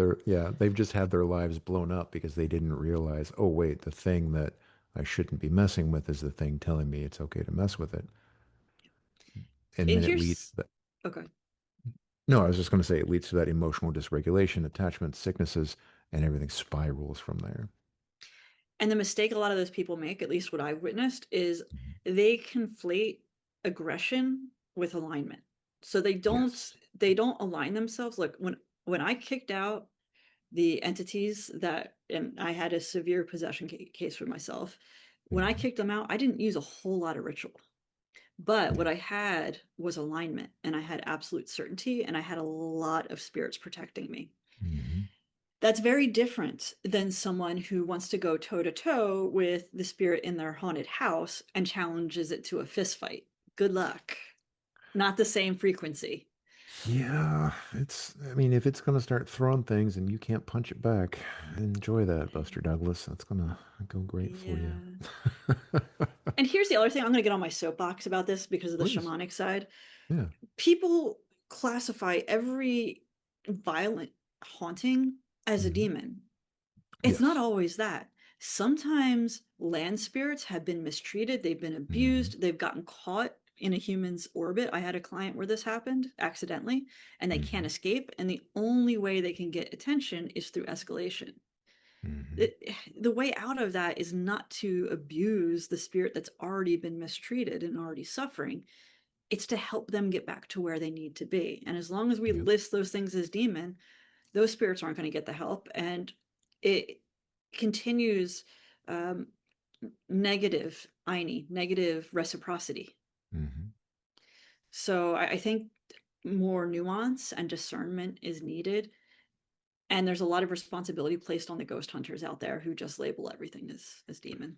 they've just had their lives blown up because they didn't realize, oh, wait, the thing that I shouldn't be messing with is the thing telling me it's okay to mess with it. And And then it leads here's to that. okay. No, I was just going to say it leads to that emotional dysregulation, attachment, sicknesses, and everything spirals from there. And the mistake a lot of those people make, at least what I've witnessed, is Mhm. they conflate aggression with alignment. So Yes. they don't align themselves. Like when I kicked out the entities that, and I had a severe possession case for myself. When I Hmm. kicked them out, I didn't use a whole lot of ritual. But what Yeah. I had was alignment, and I had absolute certainty, and I had a lot of spirits protecting me. Hmm. That's very different than someone who wants to go toe to toe with the spirit in their haunted house and challenges it to a fist fight. Good luck. Not the same frequency. Yeah, I mean, if it's going to start throwing things and you can't punch it back, enjoy that, Buster Douglas. That's going to go great for you. Yeah. And here's the other thing, I'm going to get on my soapbox about this because of the Please. shamanic side. Yeah. People classify every violent haunting as a Hmm. demon. It's not Yes. always that. Sometimes land spirits have been mistreated, they've been Hmm. abused, they've gotten caught in a human's orbit. I had a client where this happened accidentally, and they can't Hmm. escape. And the only way they can get attention is through escalation. Hmm. It, the way out of that is not to abuse the spirit that's already been mistreated and already suffering. It's to help them get back to where they need to be. And as long as we Yep. list those things as demon, those spirits aren't going to get the help. And it continues um, negative negative reciprocity. Hmm. So I think more nuance and discernment is needed. And there's a lot of responsibility placed on the ghost hunters out there who just label everything as demon.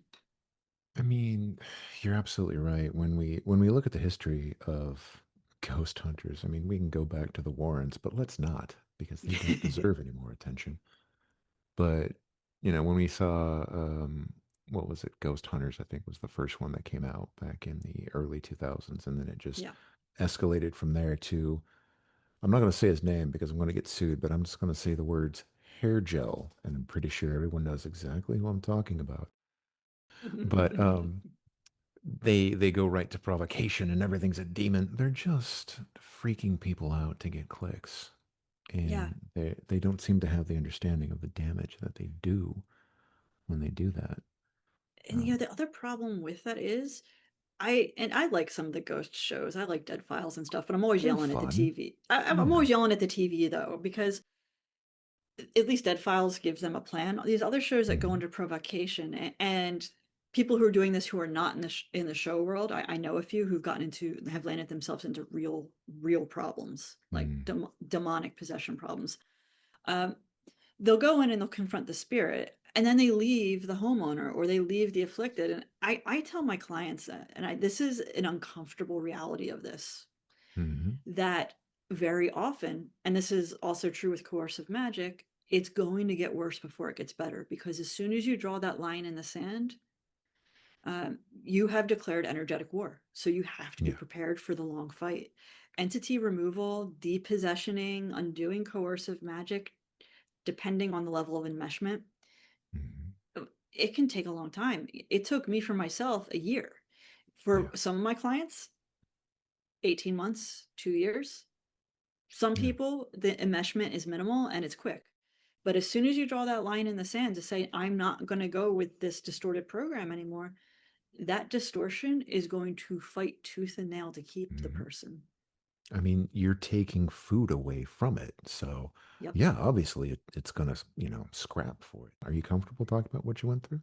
I mean, you're absolutely right. When we look at the history of ghost hunters, I mean, we can go back to the Warrens, but let's not because they don't deserve any more attention. But when we saw what was it, Ghost Hunters, I think was the first one that came out back in the early 2000s, and then it just Yeah. escalated from there to I'm not going to say his name because I'm going to get sued, but I'm just going to say the words hair gel, and I'm pretty sure everyone knows exactly who I'm talking about. But they go right to provocation and everything's a demon. They're just freaking people out to get clicks. Yeah. And they don't seem to have the understanding of the damage that they do when they do that. And Um, the other problem with that is I like some of the ghost shows. I like Dead Files and stuff, but I'm always they're yelling at the fun. TV. I'm Yeah. always yelling at the TV though, because at least Dead Files gives them a plan. These other shows that go Hmm. into provocation and people who are doing this who are not in in the show world, I know a few who've gotten into have landed themselves into real problems like Mm. demonic possession problems. Um, they'll go in and they'll confront the spirit, and then they leave the homeowner or they leave the afflicted. And I tell my clients that, and this is an uncomfortable reality of this, Hmm. that very often, and this is also true with coercive magic, it's going to get worse before it gets better, because as soon as you draw that line in the sand, you have declared energetic war. So you have to be Yeah. prepared for the long fight. Entity removal, depossessioning, undoing coercive magic, depending on the level of enmeshment, Hmm. it can take a long time. It took me for myself a year. For Yeah. some of my clients, 18 months, 2 years. Some Yeah. people, the enmeshment is minimal and it's quick. But as soon as you draw that line in the sand to say, I'm not going to go with this distorted program anymore, that distortion is going to fight tooth and nail to keep the Mhm. person. I mean, you're taking food away from it. So, Yep. yeah, obviously it's going to, scrap for it. Are you comfortable talking about what you went through?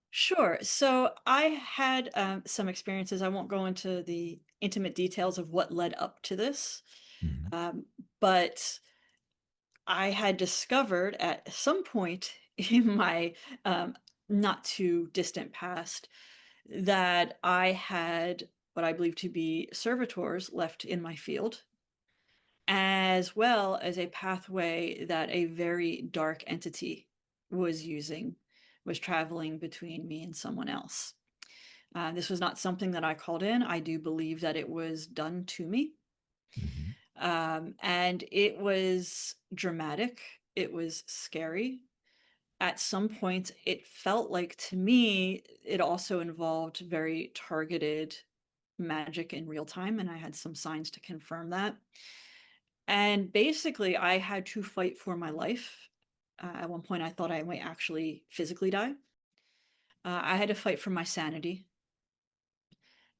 Sure. So I had some experiences. I won't go into the intimate details of what led up to this, Hmm. um, but I had discovered at some point in my um, not too distant past that I had what I believe to be servitors left in my field, as well as a pathway that a very dark entity was using, was traveling between me and someone else. This was not something that I called in. I do believe that it was done to me. Hmm. And it was dramatic. It was scary. At some point, it felt like to me, it also involved very targeted magic in real time. And I had some signs to confirm that. And basically, I had to fight for my life. At one point, I thought I might actually physically die. I had to fight for my sanity.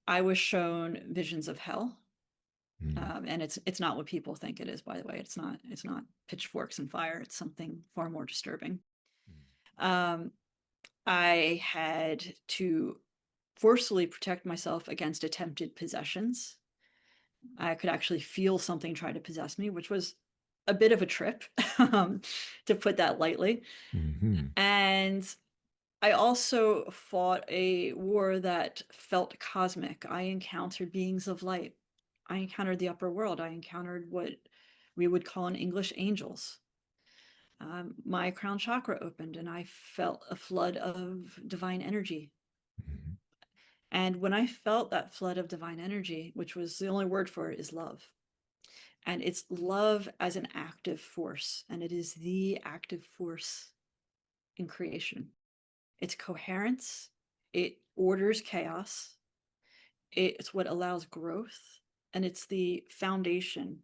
I was shown visions of hell. Hmm. And it's not what people think it is, by the way. It's not pitchforks and fire. It's something far more disturbing. Um, I had to forcefully protect myself against attempted possessions. I could actually feel something try to possess me, which was a bit of a trip, to put that lightly. Hmm. And I also fought a war that felt cosmic. I encountered beings of light. I encountered the upper world. I encountered what we would call in English angels. My crown chakra opened and I felt a flood of divine energy. Hmm. And when I felt that flood of divine energy, which was the only word for it is love, and it's love as an active force, and it is the active force in creation. It's coherence, it orders chaos, it's what allows growth, and it's the foundation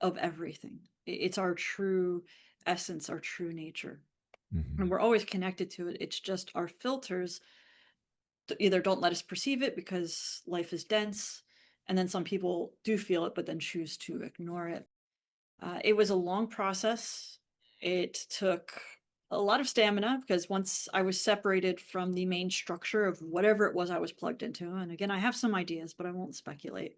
of everything. It's our true essence, our true nature. And Hmm. we're always connected to it. It's just our filters either don't let us perceive it because life is dense, and then some people do feel it, but then choose to ignore it. It was a long process. It took a lot of stamina because once I was separated from the main structure of whatever it was I was plugged into, and again, I have some ideas, but I won't speculate.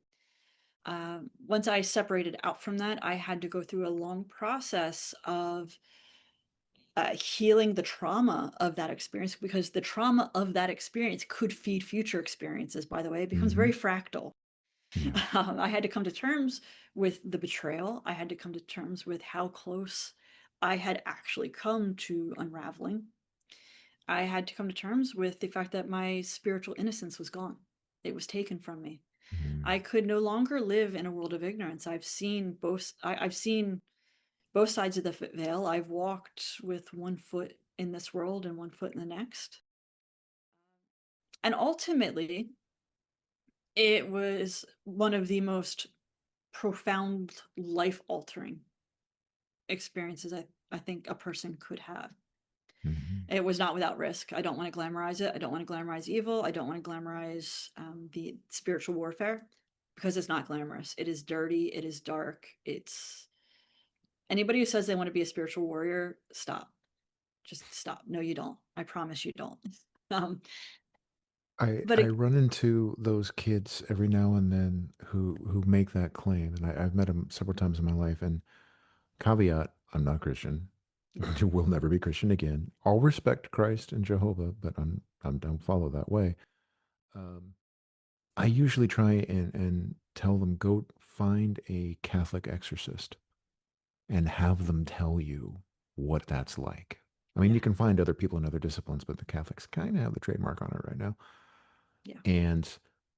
Once I separated out from that, I had to go through a long process of healing the trauma of that experience because the trauma of that experience could feed future experiences, by the way. It becomes very Hmm. fractal. Yeah. I had to come to terms with the betrayal. I had to come to terms with how close I had actually come to unraveling. I had to come to terms with the fact that my spiritual innocence was gone. It was taken from me. I Hmm. could no longer live in a world of ignorance. I've seen both sides of the veil. I've walked with one foot in this world and one foot in the next. And ultimately, it was one of the most profound life altering experiences I think a person could have. Hmm. It was not without risk. I don't want to glamorize it. I don't want to glamorize evil. I don't want to glamorize the spiritual warfare because it's not glamorous. It is dirty. It is dark. It's anybody who says they want to be a spiritual warrior, stop. Just stop. No, you don't. I promise you don't. Um, I but I it, run into those kids every now and then who make that claim, and I've met them several times in my life. And caveat: I'm not Christian. Will never be Christian again. I'll respect Christ and Jehovah, but I don't follow that way. Um, I usually try and tell them go find a Catholic exorcist and have them tell you what that's like. I mean, yeah, you can find other people in other disciplines, but the Catholics kind of have the trademark on it right now. yeah, And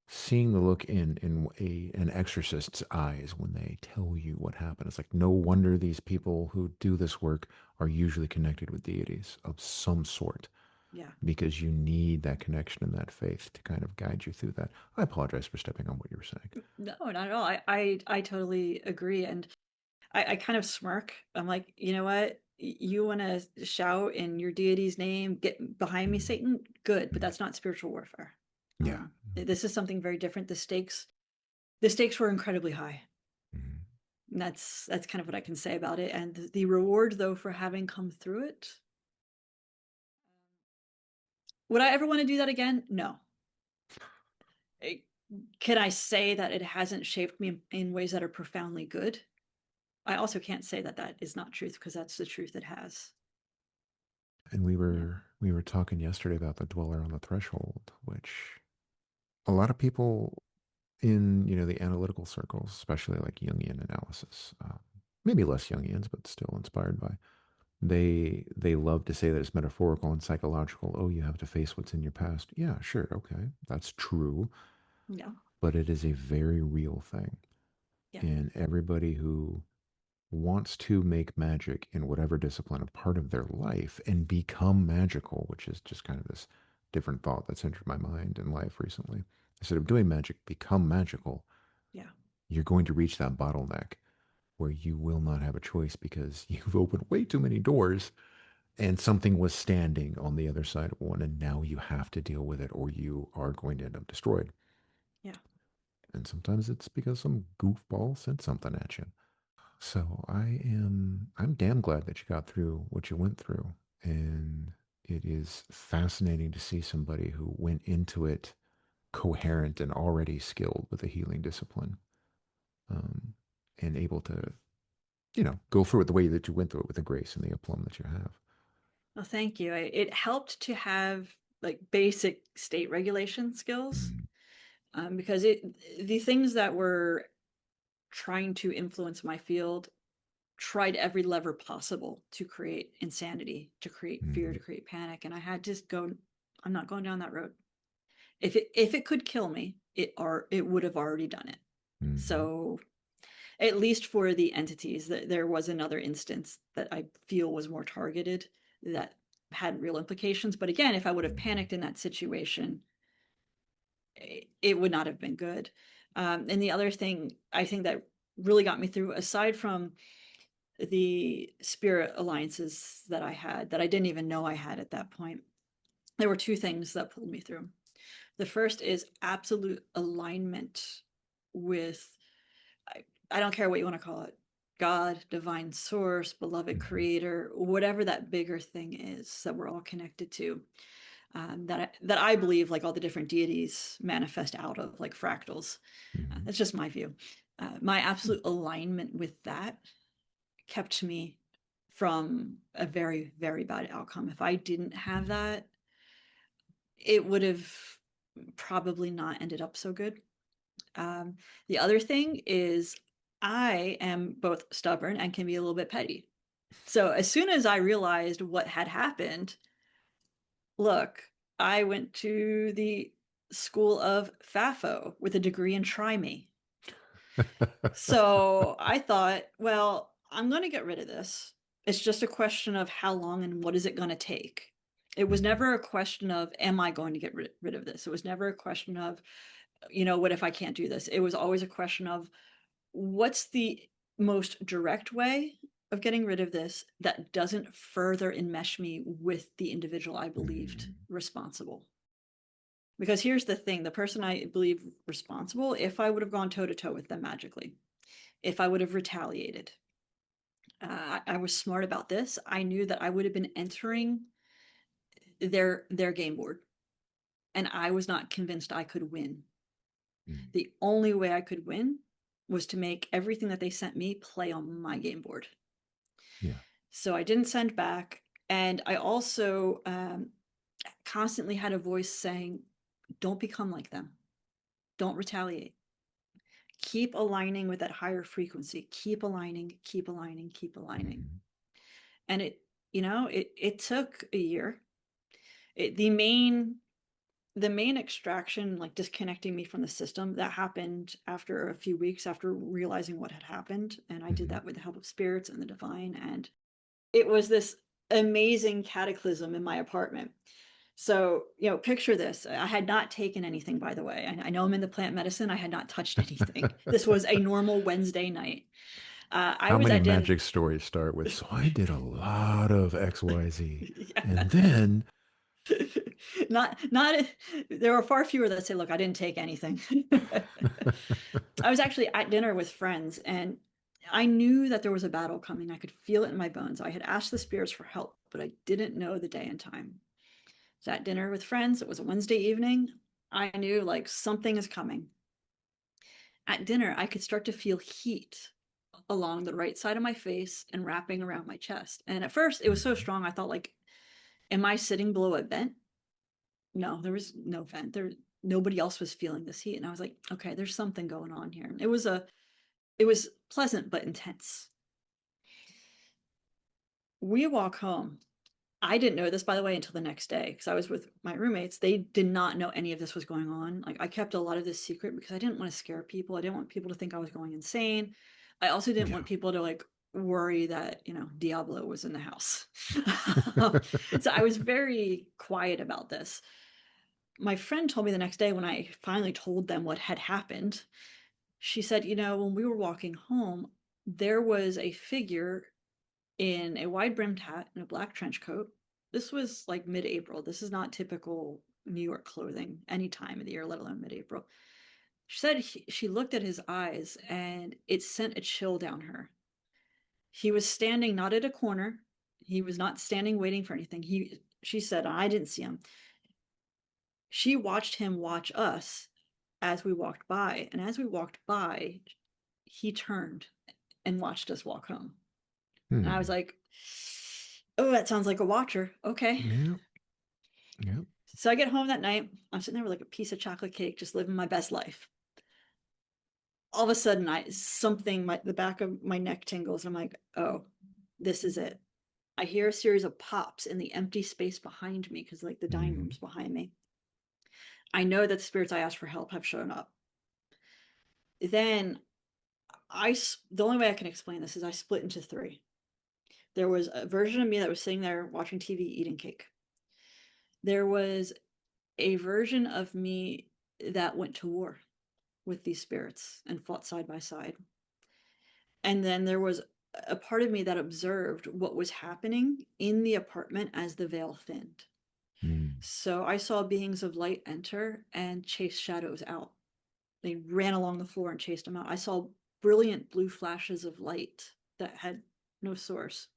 seeing the look in an exorcist's eyes when they tell you what happened, it's like no wonder these people who do this work are usually connected with deities of some sort yeah. because you need that connection and that faith to kind of guide you through that. I apologize for stepping on what you were saying. No, not at all. I totally agree. And I kind of smirk. I'm like, you know what? You want to shout in your deity's name, get behind me, Mhm. Satan? Good, but Mhm. that's not spiritual warfare. Yeah. This is something very different. The stakes were incredibly high. Mhm. And that's kind of what I can say about it. And the reward, though, for having come through it, would I ever want to do that again? No. Eh, Can I say that it hasn't shaped me in ways that are profoundly good? I also can't say that that is not truth, because that's the truth it has. And we Yeah. were we were talking yesterday about the dweller on the threshold, which a lot of people in the analytical circles, especially like Jungian analysis, maybe less Jungians, but still inspired by. They love to say that it's metaphorical and psychological. Oh, you have to face what's in your past. Yeah, sure, okay, that's true, Yeah. but it is a very real thing. Yeah. And everybody who wants to make magic in whatever discipline a part of their life and become magical, which is just kind of this different thought that's entered my mind in life recently. Instead of doing magic, become magical. Yeah. You're going to reach that bottleneck where you will not have a choice because you've opened way too many doors and something was standing on the other side of one, and now you have to deal with it or you are going to end up destroyed. Yeah. And sometimes it's because some goofball sent something at you. So I'm damn glad that you got through what you went through. And it is fascinating to see somebody who went into it coherent and already skilled with a healing discipline, um, and able to, go through it the way that you went through it with the grace and the aplomb that you have. Well, thank you. It helped to have like basic state regulation skills, Mhm. because the things that were trying to influence my field tried every lever possible to create insanity, to create fear, Mhm. to create panic, and I had to go. I'm not going down that road. If it could kill me, it would have already done it. Mhm. So at least for the entities, that there was another instance that I feel was more targeted, that had real implications. But again, if I would have Mhm. panicked in that situation, it would not have been good. And the other thing I think that really got me through, aside from the spirit alliances that I had, that I didn't even know I had at that point, there were two things that pulled me through. The first is absolute alignment with, I, I don't care what you want to call it, God, divine source, beloved Mhm. creator, whatever that bigger thing is that we're all connected to. That I believe, like all the different deities manifest out of, like fractals. Mhm. That's just my view. My absolute alignment with that kept me from a very, very bad outcome. If I didn't have Mhm. that, it would have probably not ended up so good. Um, the other thing is, I am both stubborn and can be a little bit petty. So as soon as I realized what had happened, look, I went to the school of FAFO with a degree in Try Me. So I thought, well, I'm going to get rid of this. It's just a question of how long and what is it going to take. It was Mhm. never a question of, am I going to get rid of this? It was never a question of, what if I can't do this? It was always a question of, what's the most direct way of getting rid of this that doesn't further enmesh me with the individual I believed Mhm. responsible? Because here's the thing, the person I believe responsible, if I would have gone toe to toe with them magically, if I would have retaliated, I was smart about this. I knew that I would have been entering their game board, and I was not convinced I could win. Mhm. The only way I could win was to make everything that they sent me play on my game board. Yeah. So I didn't send back. And I also constantly had a voice saying, don't become like them. Don't retaliate. Keep aligning with that higher frequency. Keep aligning, keep aligning, keep aligning. Mhm. And it took a year. The main extraction, like disconnecting me from the system, that happened after a few weeks after realizing what had happened. And I did Mhm. that with the help of spirits and the divine. And it was this amazing cataclysm in my apartment. So, picture this. I had not taken anything, by the way. I know I'm in the plant medicine. I had not touched anything. This was a normal Wednesday night. I How was many at dinner. magic stories start with, so I did a lot of XYZ, Yeah. and then, Not there are far fewer that say, look, I didn't take anything. I was actually at dinner with friends and I knew that there was a battle coming. I could feel it in my bones. I had asked the spirits for help, but I didn't know the day and time. So at dinner with friends, it was a Wednesday evening. I knew like something is coming. At dinner, I could start to feel heat along the right side of my face and wrapping around my chest. And at first, it was so Mhm. strong, I thought like, am I sitting below a vent? No, there was no vent. Nobody else was feeling this heat. And I was like, okay, there's something going on here. And it was pleasant but intense. We walk home. I didn't know this, by the way, until the next day because I was with my roommates. They did not know any of this was going on. Like I kept a lot of this secret because I didn't want to scare people. I didn't want people to think I was going insane. I also didn't Yeah. want people to like worry that, Diablo was in the house. So I was very quiet about this. My friend told me the next day when I finally told them what had happened, she said, when we were walking home, there was a figure in a wide brimmed hat and a black trench coat. This was like mid April. This is not typical New York clothing any time of the year, let alone mid April. She said she looked at his eyes and it sent a chill down her. He was standing not at a corner. He was not standing waiting for anything. She said, I didn't see him. She watched him watch us as we walked by. And as we walked by, he turned and watched us walk home. And I was Hmm. like, oh, that sounds like a watcher. Okay. Yeah. Yeah. So I get home that night. I'm sitting there with like a piece of chocolate cake, just living my best life. All of a sudden, the back of my neck tingles. And I'm like, oh, this is it. I hear a series of pops in the empty space behind me because like the dining Mhm. room's behind me. I know that the spirits I asked for help have shown up. Then the only way I can explain this is I split into three. There was a version of me that was sitting there watching TV eating cake. There was a version of me that went to war with these spirits and fought side by side. And then there was a part of me that observed what was happening in the apartment as the veil thinned. Mm. So I saw beings of light enter and chase shadows out. They ran along the floor and chased them out. I saw brilliant blue flashes of light that had no source.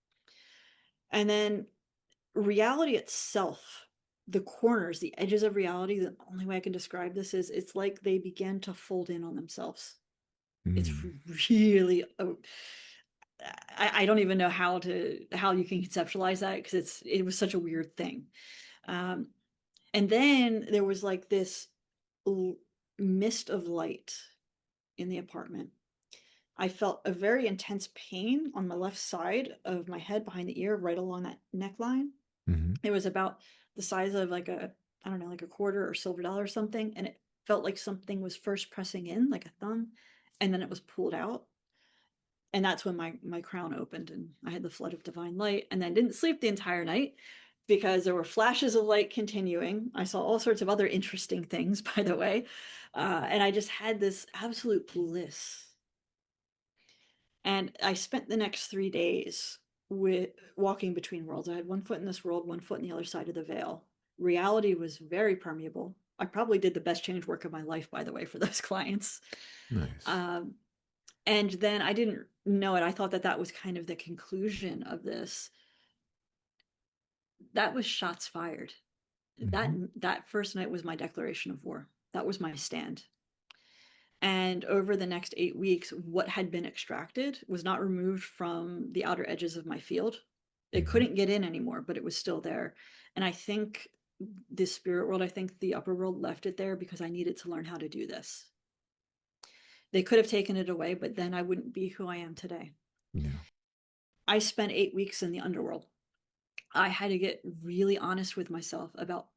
And then reality itself, the corners, the edges of reality, the only way I can describe this is it's like they began to fold in on themselves. It's Mm. really I don't even know how you can conceptualize that because it was such a weird thing. Um, and then there was like this mist of light in the apartment. I felt a very intense pain on my left side of my head behind the ear, right along that neckline. Mhm. It was about the size of like I don't know, like a quarter or silver dollar or something. And it felt like something was first pressing in, like a thumb, and then it was pulled out. And that's when my crown opened and I had the flood of divine light and then didn't sleep the entire night because there were flashes of light continuing. I saw all sorts of other interesting things, by the way. And I just had this absolute bliss. And I spent the next 3 days with walking between worlds. I had one foot in this world, one foot in the other side of the veil. Reality was very permeable. I probably did the best change work of my life, by the way, for those clients. Nice. Um, and then I didn't know it. I thought that that was kind of the conclusion of this. That was shots fired. That Mhm. that first night was my declaration of war. That was my stand. And over the next 8 weeks, what had been extracted was not removed from the outer edges of my field. It Mhm. couldn't get in anymore, but it was still there. And I think the spirit world, I think the upper world left it there because I needed to learn how to do this. They could have taken it away, but then I wouldn't be who I am today. Yeah. I spent 8 weeks in the underworld. I had to get really honest with myself about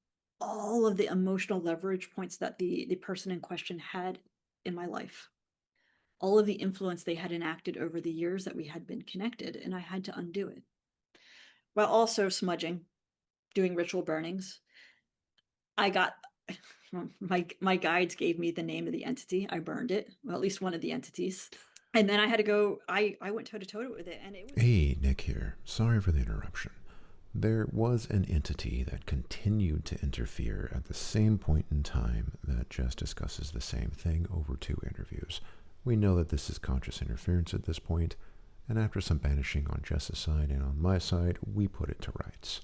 all of the emotional leverage points that the person in question had in my life, all of the influence they had enacted over the years that we had been connected, and I had to undo it while also smudging, doing ritual burnings. I got my guides gave me the name of the entity. I burned it, well, at least one of the entities. And then I had to go, I went toe to toe with it, and it was. Hey, Nick here. Sorry for the interruption. There was an entity that continued to interfere at the same point in time that Jess discusses the same thing over 2 interviews. We know that this is conscious interference at this point, and after some banishing on Jess's side and on my side, we put it to rights.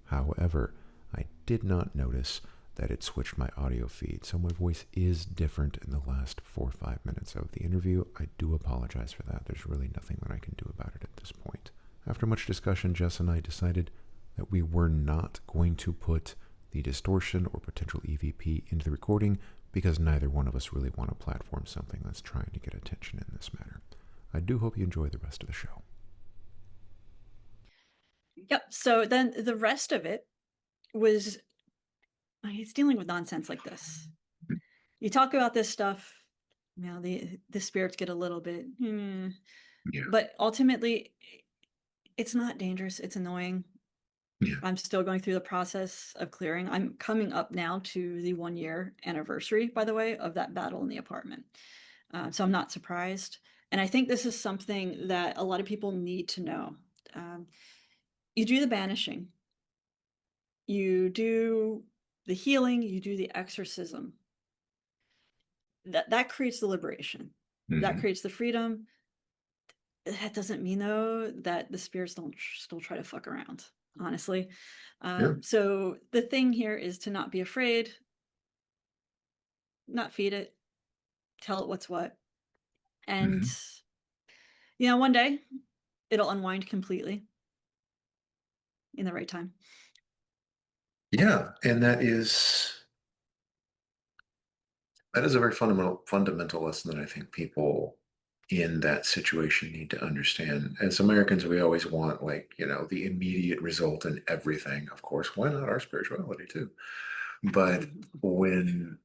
However, I did not notice that it switched my audio feed, so my voice is different in the last 4 or 5 minutes of the interview. I do apologize for that. There's really nothing that I can do about it at this point. After much discussion, Jess and I decided that we were not going to put the distortion or potential EVP into the recording because neither one of us really want to platform something that's trying to get attention in this manner. I do hope you enjoy the rest of the show. Yep. So then the rest of it was, it's dealing with nonsense like this. You talk about this stuff, the spirits get a little bit, Yeah. but ultimately, it's not dangerous. It's annoying. Yeah. I'm still going through the process of clearing. I'm coming up now to the 1-year anniversary, by the way, of that battle in the apartment. So I'm not surprised. And I think this is something that a lot of people need to know. You do the banishing, you do the healing, you do the exorcism. That creates the liberation. That creates the freedom. That doesn't mean, though, that the spirits don't still try to fuck around, honestly. So the thing here is to not be afraid, not feed it, tell it what's what. And, one day it'll unwind completely in the right time. Yeah, and that is a very fundamental lesson that I think people in that situation need to understand. As Americans, we always want, like, the immediate result in everything. Of course, why not our spirituality too? But when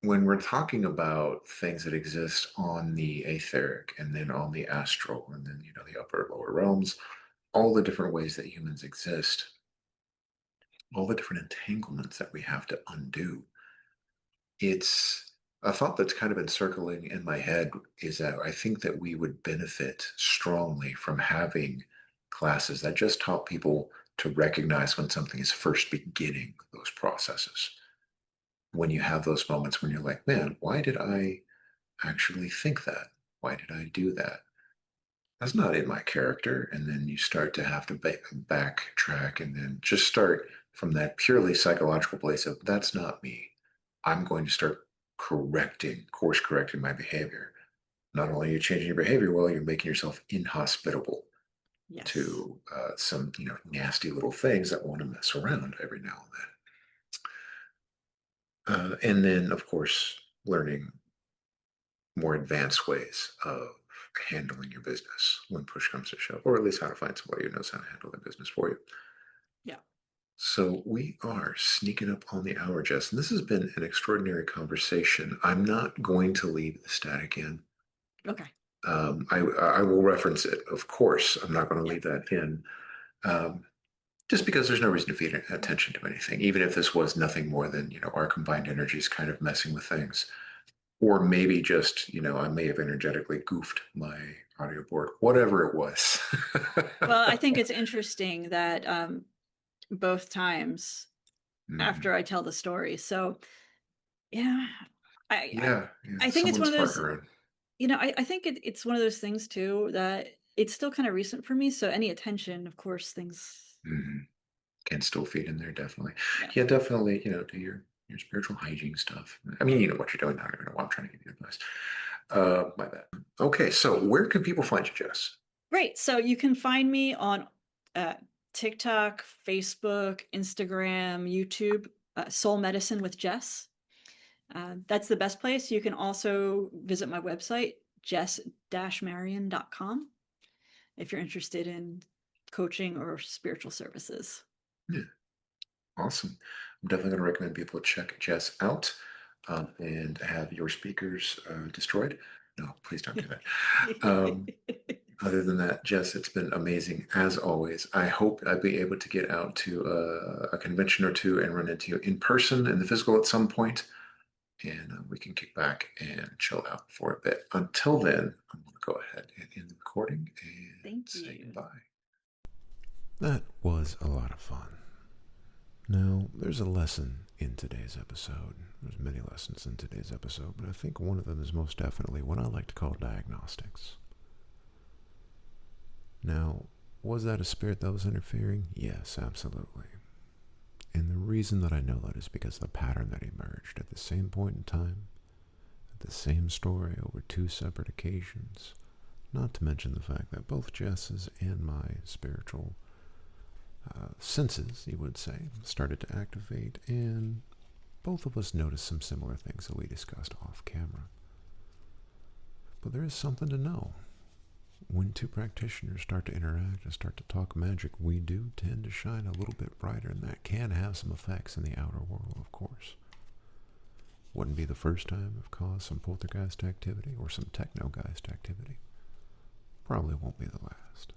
we're talking about things that exist on the etheric and then on the astral and then the upper lower realms, all the different ways that humans exist, all the different entanglements that we have to undo, it's a thought that's kind of been circling in my head is that I think that we would benefit strongly from having classes that just taught people to recognize when something is first beginning those processes. When you have those moments when you're like, man, why did I actually think that? Why did I do that? That's not in my character. And then you start to have to backtrack and then just start from that purely psychological place of that's not me. I'm going to start course correcting my behavior. Not only are you changing your behavior, well, you're making yourself inhospitable to some, nasty little things that want to mess around every now and then. And then, of course, learning more advanced ways of handling your business when push comes to shove, or at least how to find somebody who knows how to handle their business for you. Yeah. So we are sneaking up on the hour, Jess, and this has been an extraordinary conversation. I'm not going to leave the static in. Okay. I will reference it, of course. I'm not going to leave that in, just because there's no reason to feed attention to anything, even if this was nothing more than our combined energies kind of messing with things. Or maybe just, I may have energetically goofed my audio board, whatever it was. Well, I think it's interesting that both times after I tell the story. So, yeah, I think it's one of those, I think it's one of those things too, that it's still kind of recent for me. So any attention, of course, things can still feed in there, definitely. Yeah, definitely, do your spiritual hygiene stuff. I mean, you know what you're doing. I don't even know why I'm trying to give you advice. My bad. Okay, so where can people find you, Jess? Great. So you can find me on TikTok, Facebook, Instagram, YouTube, Soul Medicine with Jess. That's the best place. You can also visit my website, jess-marion.com, if you're interested in coaching or spiritual services. Yeah, awesome. I'm definitely going to recommend people check Jess out and have your speakers destroyed. No, please don't do that. Other than that, Jess, it's been amazing as always. I hope I'll be able to get out to a convention or two and run into you in person in the physical at some point. and we can kick back and chill out for a bit. Until then, I'm going to go ahead and end the recording and Thank say you. goodbye. That was a lot of fun. Now, there's a lesson in today's episode. There's many lessons in today's episode, but I think one of them is most definitely what I like to call diagnostics. Now, was that a spirit that was interfering? Yes, absolutely. And the reason that I know that is because the pattern that emerged at the same point in time, at the same story over two separate occasions, not to mention the fact that both Jess's and my spiritual senses, you would say, started to activate, and both of us noticed some similar things that we discussed off camera. But there is something to know. When two practitioners start to interact and start to talk magic, we do tend to shine a little bit brighter, and that can have some effects in the outer world, of course. Wouldn't be the first time I've caused some poltergeist activity or some technogeist activity. Probably won't be the last.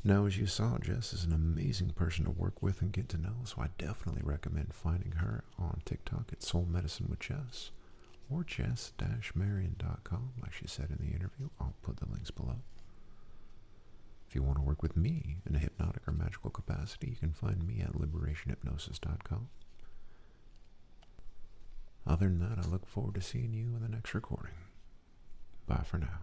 Now, as you saw, Jess is an amazing person to work with and get to know, so I definitely recommend finding her on TikTok at Soul Medicine with Jess, or jess-marion.com, like she said in the interview. I'll put the links below. If you want to work with me in a hypnotic or magical capacity, you can find me at liberationhypnosis.com. Other than that, I look forward to seeing you in the next recording. Bye for now.